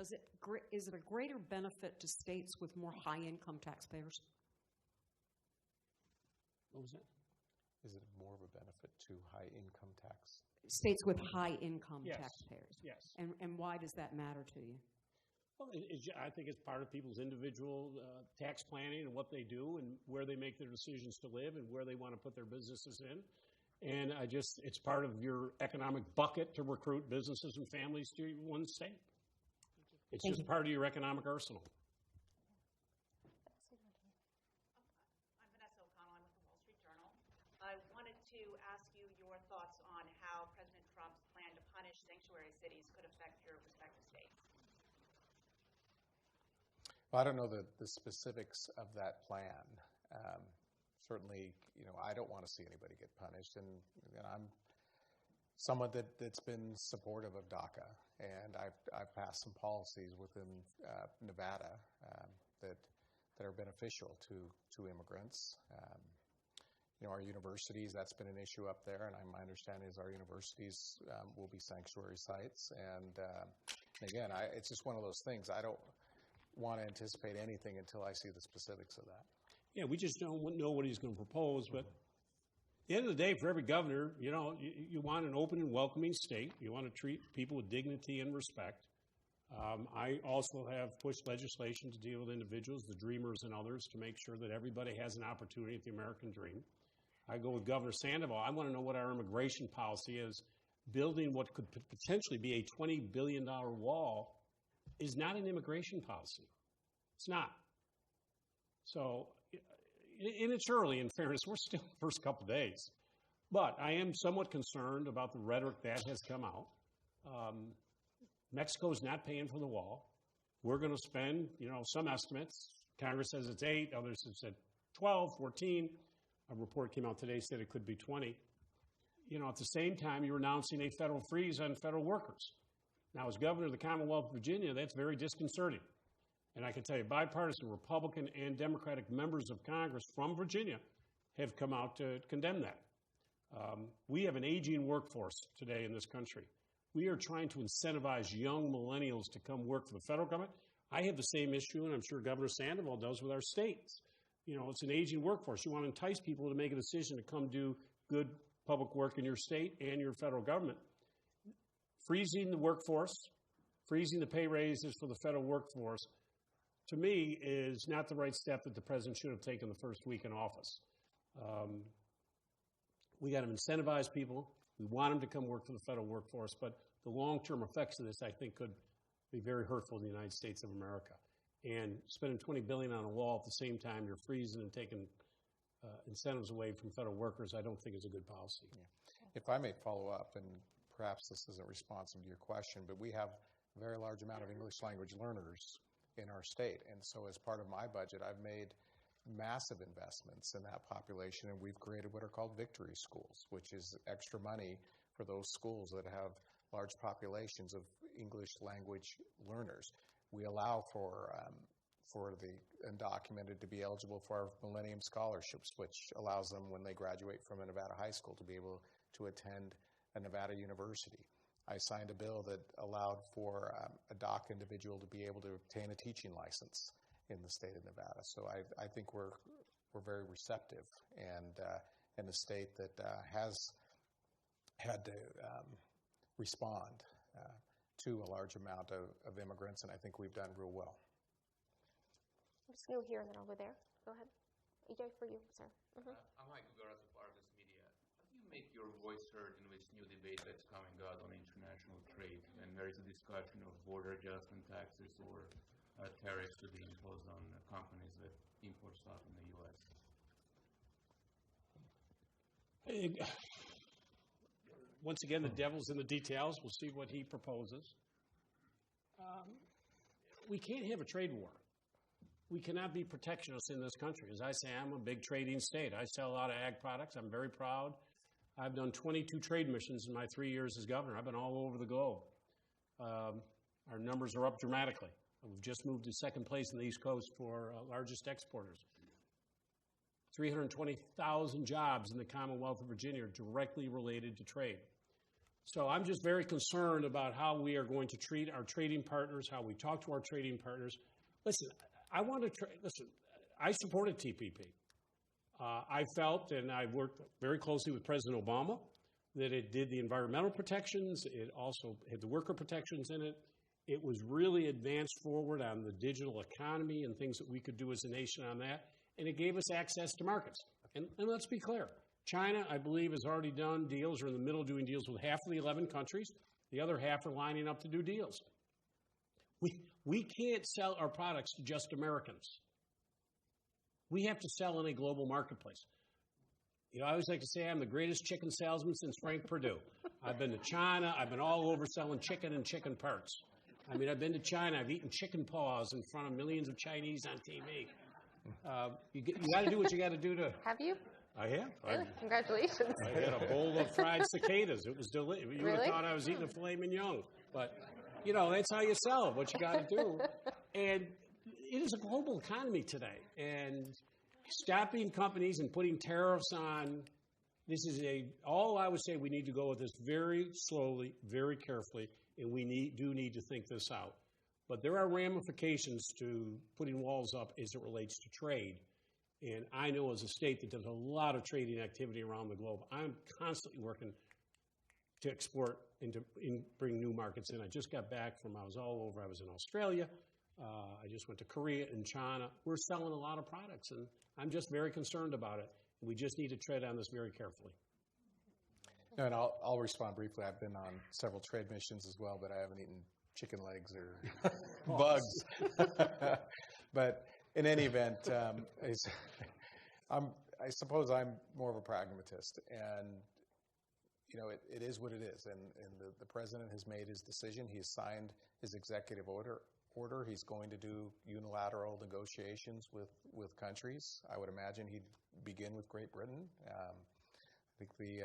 is it a greater benefit to states with more high-income taxpayers? What was that? Is it more of a benefit to high-income tax? States with high-income Yes. taxpayers. Yes. And why does that matter to you? Well, I think it's part of people's individual tax planning and what they do and where they make their decisions to live and where they want to put their businesses in. And it's part of your economic bucket to recruit businesses and families to one state. It's just part of your economic arsenal. I'm Vanessa O'Connell. I'm with the Wall Street Journal. I wanted to ask you your thoughts on how President Trump's plan to punish sanctuary cities could affect your respective states. Well, I don't know the specifics of that plan. Certainly, I don't want to see anybody get punished, and I'm someone that's been supportive of DACA, and I've passed some policies within Nevada that are beneficial to immigrants. Our universities, that's been an issue up there, and my understanding is our universities will be sanctuary sites. And again, it's just one of those things. I don't want to anticipate anything until I see the specifics of that. Yeah, we just don't know what he's going to propose. But at the end of the day, for every governor, you want an open and welcoming state. You want to treat people with dignity and respect. I also have pushed legislation to deal with individuals, the dreamers and others, to make sure that everybody has an opportunity at the American dream. I go with Governor Sandoval. I want to know what our immigration policy is. Building what could potentially be a $20 billion wall is not an immigration policy. It's not. So, and it's early, in fairness. We're still in the first couple of days. But I am somewhat concerned about the rhetoric that has come out. Mexico's not paying for the wall. We're going to spend, some estimates. Congress says it's 8. Others have said 12, 14. A report came out today said it could be 20. At the same time, you're announcing a federal freeze on federal workers. Now, as governor of the Commonwealth of Virginia, that's very disconcerting. And I can tell you, bipartisan Republican and Democratic members of Congress from Virginia have come out to condemn that. We have an aging workforce today in this country. We are trying to incentivize young millennials to come work for the federal government. I have the same issue, and I'm sure Governor Sandoval does with our states. It's an aging workforce. You want to entice people to make a decision to come do good public work in your state and your federal government. Freezing the workforce, freezing the pay raises for the federal workforce, to me, is not the right step that the president should have taken the first week in office. We got to incentivize people. We want them to come work for the federal workforce, but the long-term effects of this, I think, could be very hurtful in the United States of America. And spending $20 billion on a wall at the same time you're freezing and taking incentives away from federal workers, I don't think is a good policy. Yeah. If I may follow up, and perhaps this isn't responsive to your question, but we have a very large amount of English language learners in our state. And so as part of my budget, I've made massive investments in that population, and we've created what are called victory schools, which is extra money for those schools that have large populations of English language learners. We allow for the undocumented to be eligible for our Millennium Scholarships, which allows them, when they graduate from a Nevada high school, to be able to attend a Nevada university. I signed a bill that allowed for a DOC individual to be able to obtain a teaching license in the state of Nevada. So I think we're very receptive, and in a state that has had to respond to a large amount of immigrants, and I think we've done real well. I'm just going to go here and then I'll go there. Go ahead. EJ, for you, sir. I'm Michael Garas of Argus Media. How do you make your voice heard in this new debate that's coming out on international trade, when there is a discussion of border adjustment taxes or tariffs to be imposed on companies that import stuff in the U.S.? Once again, the devil's in the details. We'll see what he proposes. We can't have a trade war. We cannot be protectionists in this country. As I say, I'm a big trading state. I sell a lot of ag products. I'm very proud. I've done 22 trade missions in my 3 years as governor. I've been all over the globe. Our numbers are up dramatically. We've just moved to second place in the East Coast for largest exporters. 320,000 jobs in the Commonwealth of Virginia are directly related to trade. So I'm just very concerned about how we are going to treat our trading partners, how we talk to our trading partners. Listen, I supported TPP. I felt, and I worked very closely with President Obama, that it did the environmental protections. It also had the worker protections in it. It was really advanced forward on the digital economy and things that we could do as a nation on that. And it gave us access to markets. And let's be clear. China, I believe, has already done deals or in the middle of doing deals with half of the 11 countries. The other half are lining up to do deals. We can't sell our products to just Americans. We have to sell in a global marketplace. You know, I always like to say I'm the greatest chicken salesman since Frank Perdue. I've been to China. I've been all over selling chicken and chicken parts. I mean, I've been to China. I've eaten chicken paws in front of millions of Chinese on TV. You got to do what you got to do to. Have you? I have. Really? Congratulations. I had a bowl of fried cicadas. It was delicious. You would have thought I was eating a filet mignon. But, you know, that's how you sell it, what you got to do. And it is a global economy today. And stopping companies and putting tariffs on, this is all I would say we need to go with this very slowly, very carefully, and we do need to think this out. But there are ramifications to putting walls up as it relates to trade. And I know as a state that does a lot of trading activity around the globe, I'm constantly working to export and to bring new markets in. I just got back from, I was all over. I was in Australia. I just went to Korea and China. We're selling a lot of products, and I'm just very concerned about it. We just need to tread on this very carefully. No, and I'll respond briefly. I've been on several trade missions as well, but I haven't eaten chicken legs or bugs. But in any event, I suppose I'm more of a pragmatist, and you know, it is what it is. And the president has made his decision. He's signed his executive order. He's going to do unilateral negotiations with countries. I would imagine he'd begin with Great Britain. I think the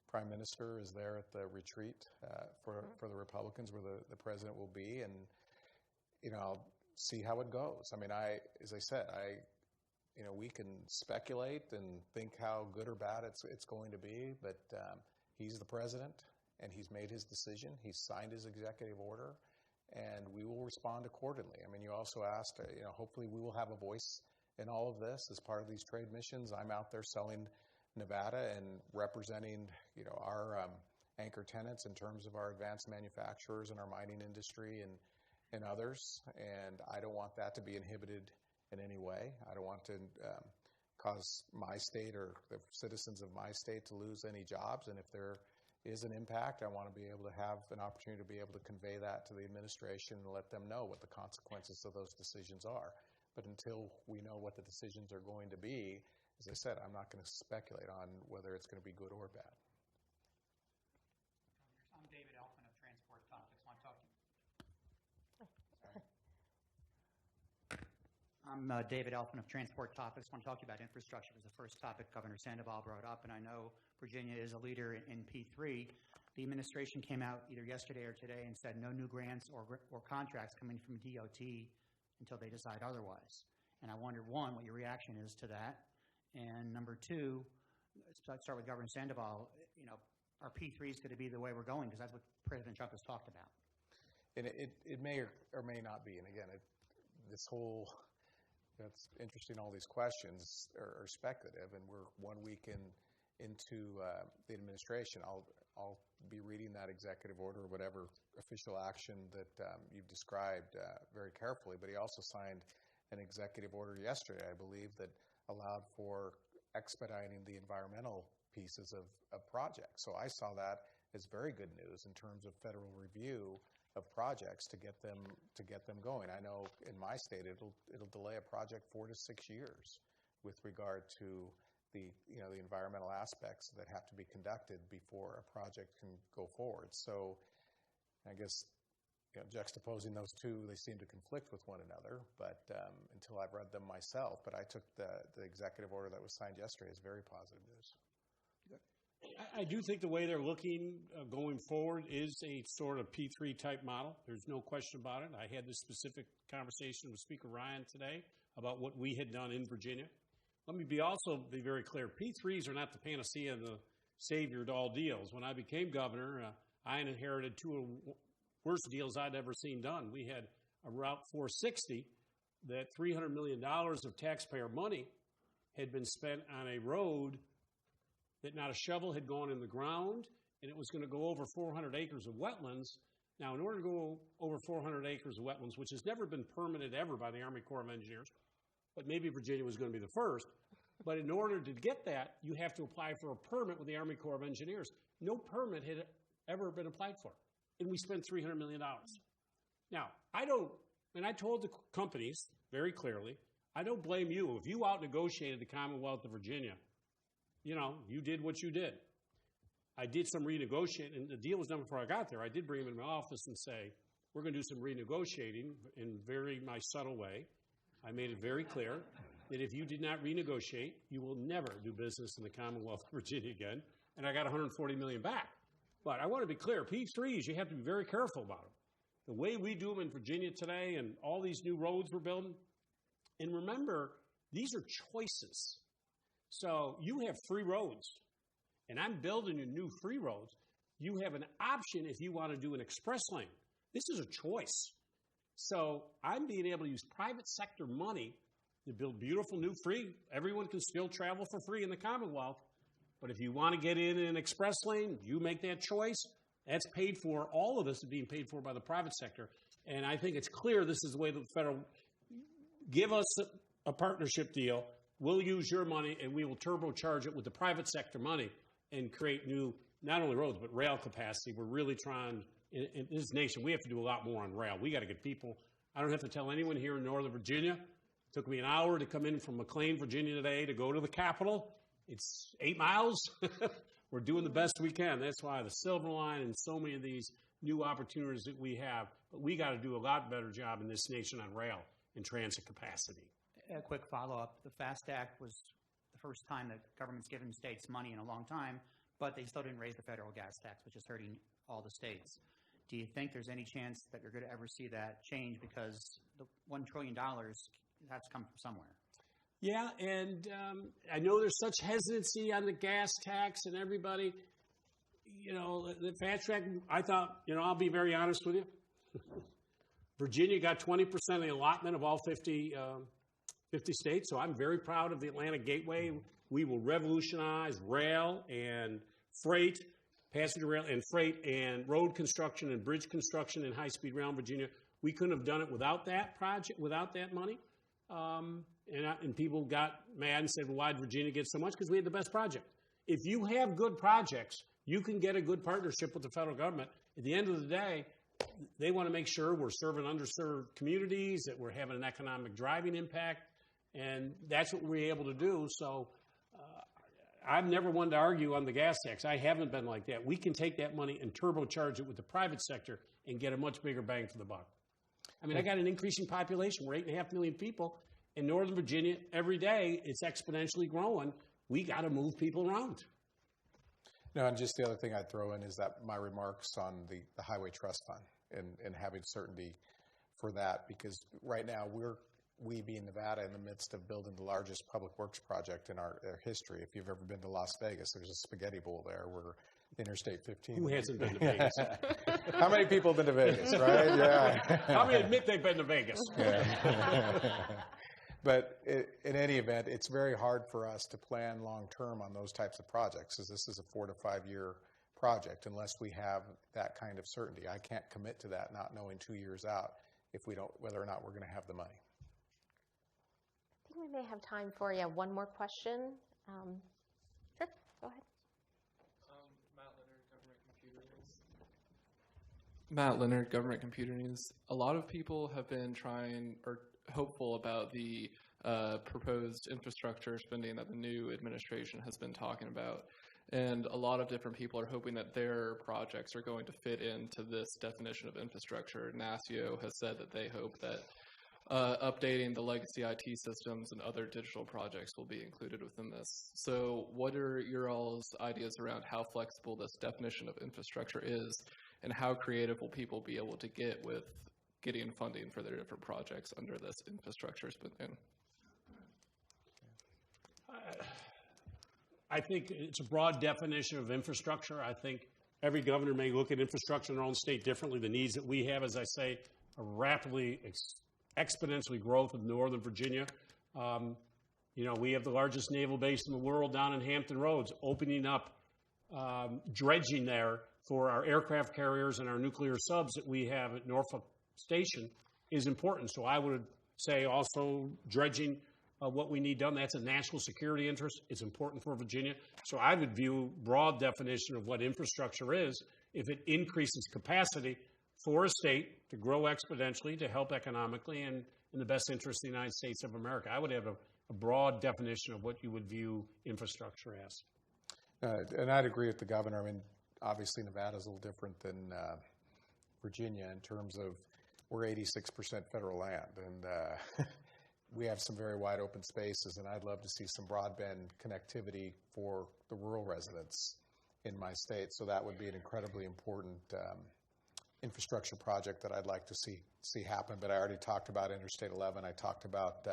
Prime Minister is there at the retreat for the Republicans, where the president will be, and you know, I'll see how it goes. I mean, as I said, you know, we can speculate and think how good or bad it's going to be, but he's the president, and he's made his decision. He's signed his executive order, and we will respond accordingly. I mean, you also asked, you know, hopefully we will have a voice in all of this as part of these trade missions. I'm out there selling Nevada and representing, you know, our anchor tenants in terms of our advanced manufacturers and our mining industry and others. And I don't want that to be inhibited in any way. I don't want to cause my state or the citizens of my state to lose any jobs. And if there is an impact, I want to be able to have an opportunity to be able to convey that to the administration and let them know what the consequences of those decisions are. But until we know what the decisions are going to be, as I said, I'm not going to speculate on whether it's going to be good or bad. I'm David Elfman of Transport Topics. Want to talk to you? I'm David Elfman of Transport Topics. Want to talk to you about infrastructure. It was the first topic Governor Sandoval brought up, and I know Virginia is a leader in P3. The administration came out either yesterday or today and said no new grants or contracts coming from DOT until they decide otherwise. And I wonder, one, what your reaction is to that, and number two, let's start with Governor Sandoval. Are P3s going to be the way we're going? Because that's what President Trump has talked about. And it may or may not be. And again, that's interesting. All these questions are speculative, and we're 1 week into the administration. I'll be reading that executive order or whatever official action that you've described very carefully. But he also signed an executive order yesterday, I believe, that allowed for expediting the environmental pieces of projects. So I saw that as very good news in terms of federal review of projects to get them going. I know in my state it'll delay a project 4 to 6 years with regard to the environmental aspects that have to be conducted before a project can go forward. So I guess juxtaposing those two, they seem to conflict with one another, but until I've read them myself. But I took the executive order that was signed yesterday as very positive news. I do think the way they're looking going forward is a sort of P3 type model. There's no question about it. I had this specific conversation with Speaker Ryan today about what we had done in Virginia. Let me also be very clear. P3s are not the panacea and the savior to all deals. When I became governor, I inherited two of the worst deals I'd ever seen done. We had a Route 460 that $300 million of taxpayer money had been spent on a road that not a shovel had gone in the ground, and it was going to go over 400 acres of wetlands. Now, in order to go over 400 acres of wetlands, which has never been permitted ever by the Army Corps of Engineers, but maybe Virginia was going to be the first, but in order to get that, you have to apply for a permit with the Army Corps of Engineers. No permit had ever been applied for, and we spent $300 million. Now, I told the companies very clearly, I don't blame you. If you out-negotiated the Commonwealth of Virginia, you did what you did. I did some renegotiating, and the deal was done before I got there. I did bring him in my office and say, we're going to do some renegotiating in very my subtle way. I made it very clear that if you did not renegotiate, you will never do business in the Commonwealth of Virginia again. And I got $140 million back. But I want to be clear, P3s, you have to be very careful about them. The way we do them in Virginia today and all these new roads we're building, and remember, these are choices. So you have free roads, and I'm building you new free roads. You have an option if you want to do an express lane. This is a choice. So I'm being able to use private sector money to build beautiful new free. Everyone can still travel for free in the Commonwealth, but if you want to get in an express lane, you make that choice. That's paid for. All of this is being paid for by the private sector, and I think it's clear this is the way the federal give us a partnership deal. We'll use your money, and we will turbocharge it with the private sector money and create new, not only roads, but rail capacity. We're really trying, in this nation, we have to do a lot more on rail. We got to get people. I don't have to tell anyone here in Northern Virginia. It took me an hour to come in from McLean, Virginia today to go to the Capitol. It's 8 miles. We're doing the best we can. That's why the Silver Line and so many of these new opportunities that we have. But we got to do a lot better job in this nation on rail and transit capacity. A quick follow-up. The FAST Act was the first time that government's given states money in a long time, but they still didn't raise the federal gas tax, which is hurting all the states. Do you think there's any chance that you're going to ever see that change? Because the $1 trillion has to come from somewhere. Yeah, and I know there's such hesitancy on the gas tax and everybody. The FAST Track, I thought, I'll be very honest with you. Virginia got 20% of the allotment of all 50 states, so I'm very proud of the Atlanta Gateway. We will revolutionize rail and freight, passenger rail and freight, and road construction and bridge construction and high-speed rail in Virginia. We couldn't have done it without that project, without that money. And people got mad and said, well, why did Virginia get so much? Because we had the best project. If you have good projects, you can get a good partnership with the federal government. At the end of the day, they want to make sure we're serving underserved communities, that we're having an economic driving impact, and that's what we're able to do. So I've never wanted to argue on the gas tax. I haven't been like that. We can take that money and turbocharge it with the private sector and get a much bigger bang for the buck. I mean, I got an increasing population. We're 8.5 million people. In Northern Virginia, every day, it's exponentially growing. We got to move people around. No, and just the other thing I'd throw in is that my remarks on the Highway Trust Fund and having certainty for that, because right now we being Nevada in the midst of building the largest public works project in our history. If you've ever been to Las Vegas, there's a spaghetti bowl there where Interstate 15. Who hasn't been to Vegas? How many people have been to Vegas, right? Yeah. How many admit they've been to Vegas? Yeah. But in any event, it's very hard for us to plan long-term on those types of projects, as this is a 4 to 5 year project, unless we have that kind of certainty. I can't commit to that, not knowing 2 years out whether or not we're going to have the money. I think we may have time for one more question. Sure, go ahead. Matt Leonard, Government Computer News. A lot of people have been hopeful about the proposed infrastructure spending that the new administration has been talking about. And a lot of different people are hoping that their projects are going to fit into this definition of infrastructure. NASIO has said that they hope that updating the legacy IT systems and other digital projects will be included within this. So what are your all's ideas around how flexible this definition of infrastructure is, and how creative will people be able to get with getting funding for their different projects under this infrastructure spending? I think it's a broad definition of infrastructure. I think every governor may look at infrastructure in their own state differently. The needs that we have, as I say, are rapidly, exponentially growth of Northern Virginia. We have the largest naval base in the world down in Hampton Roads, opening up dredging there for our aircraft carriers and our nuclear subs that we have at Norfolk Station is important. So I would say also dredging what we need done. That's a national security interest. It's important for Virginia. So I would view broad definition of what infrastructure is. If it increases capacity for a state to grow exponentially, to help economically, and in the best interest of the United States of America, I would have a broad definition of what you would view infrastructure as. And I'd agree with the governor. I mean, obviously Nevada's a little different than Virginia in terms of we're 86% federal land, and we have some very wide open spaces, and I'd love to see some broadband connectivity for the rural residents in my state. So that would be an incredibly important infrastructure project that I'd like to see happen. But I already talked about Interstate 11. I talked about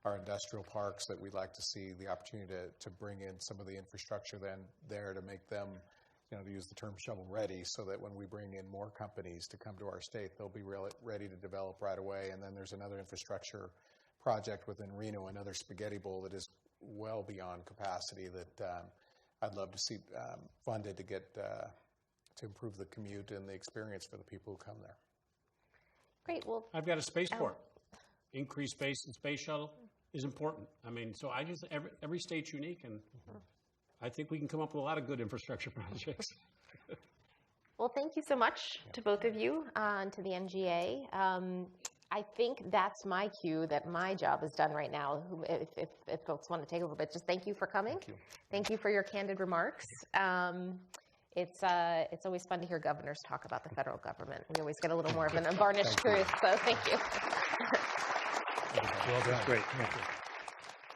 our industrial parks, that we'd like to see the opportunity to bring in some of the infrastructure there to make them, to use the term shovel ready, so that when we bring in more companies to come to our state, they'll be ready to develop right away. And then there's another infrastructure project within Reno, another spaghetti bowl that is well beyond capacity that I'd love to see funded to get to improve the commute and the experience for the people who come there. Great. Well, I've got a spaceport. Increased space and space shuttle is important. I mean, so every state's unique, and I think we can come up with a lot of good infrastructure projects. Well, thank you so much to both of you and to the MGA. I think that's my cue that my job is done right now, if folks want to take over. But just thank you for coming. Thank you for your candid remarks. It's always fun to hear governors talk about the federal government. We always get a little more of an unvarnished truth, so thank you. Well done. Great. Thank you.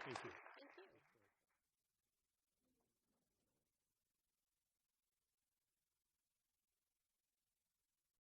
Thank you.